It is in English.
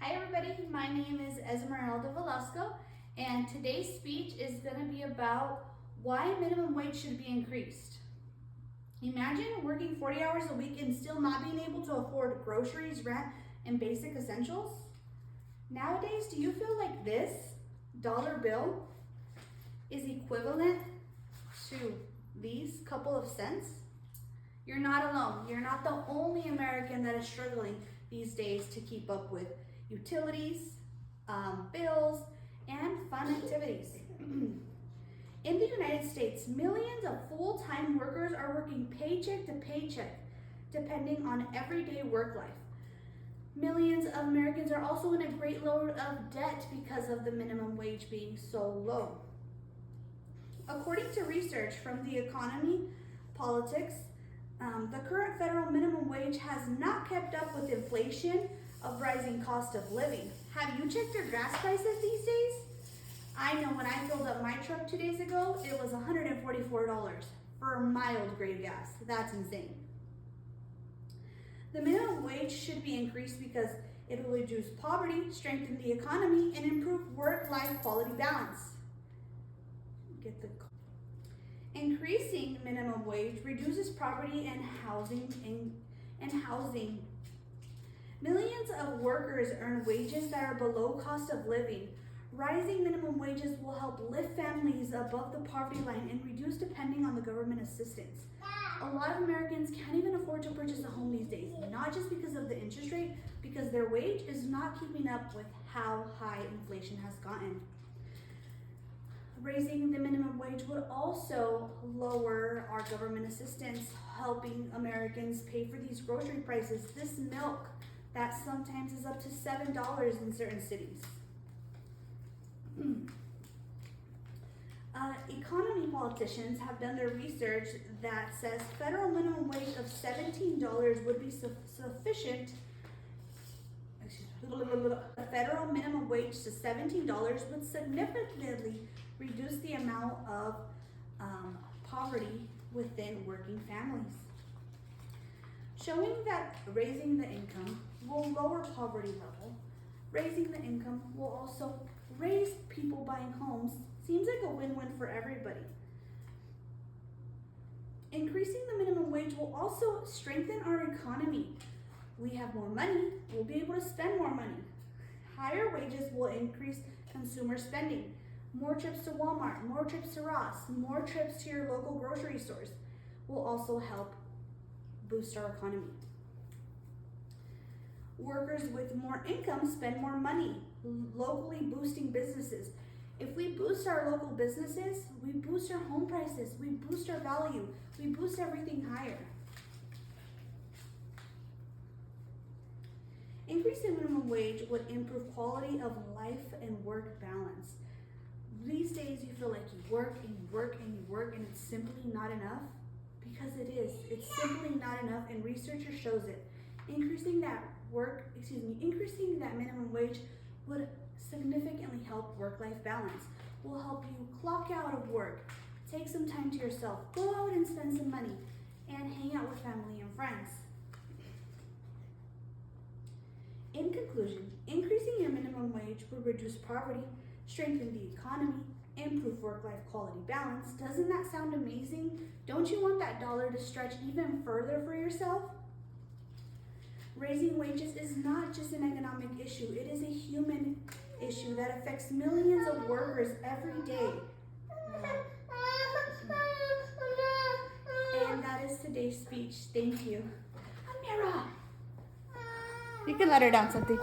Hi everybody, my name is Esmeralda Velasco and today's speech is going to be about why minimum wage should be increased. Imagine working 40 hours a week and still not being able to afford groceries, rent, and basic essentials. Nowadays, do you feel like this dollar bill is equivalent to these couple of cents? You're not alone. You're not the only American that is struggling these days to keep up with utilities, bills, and fun activities. In the United States, millions of full-time workers are working paycheck to paycheck, depending on everyday work life. Millions of Americans are also in a great load of debt because of the minimum wage being so low. According to research from the economy, politics, the current federal minimum wage has not kept up with inflation of rising cost of living. Have you checked your gas prices these days? I know when I filled up my truck 2 days ago, it was $144 for mild grade gas. That's insane. The minimum wage should be increased because it will reduce poverty, strengthen the economy, and improve work-life quality balance. Increasing minimum wage reduces property and housing. Millions of workers earn wages that are below cost of living. Rising minimum wages will help lift families above the poverty line and reduce depending on the government assistance. A lot of Americans can't even afford to purchase a home these days, not just because of the interest rate, because their wage is not keeping up with how high inflation has gotten. Raising the minimum wage would also lower our government assistance, helping Americans pay for these grocery prices. This milk that sometimes is up to $7 in certain cities. Economy politicians have done their research that says federal minimum wage of $17 would be sufficient. The federal minimum wage to $17 would significantly reduce the amount of poverty within working families, showing that raising the income will lower poverty level. Raising the income will also raise people buying homes. Seems like a win-win for everybody. Increasing the minimum wage will also strengthen our economy. We have more money, we'll be able to spend more money. Higher wages will increase consumer spending. More trips to Walmart, more trips to Ross, more trips to your local grocery stores will also help boost our economy. Workers with more income spend more money, locally boosting businesses. If we boost our local businesses, we boost our home prices, we boost our value, we boost everything higher. Increasing minimum wage would improve quality of life and work balance. These days you feel like you work and you work and you work and it's simply not enough, because it is. It's simply not enough, and researchers shows it. Increasing that minimum wage would significantly help work-life balance. Will help you clock out of work, take some time to yourself, go out and spend some money, and hang out with family and friends. In conclusion, increasing your minimum wage would reduce poverty, strengthen the economy, improve work-life quality balance. Doesn't that sound amazing? Don't you want that dollar to stretch even further for yourself? Raising wages is not just an economic issue, it is a human issue that affects millions of workers every day. And that is today's speech. Thank you. Amira! You can let her down something.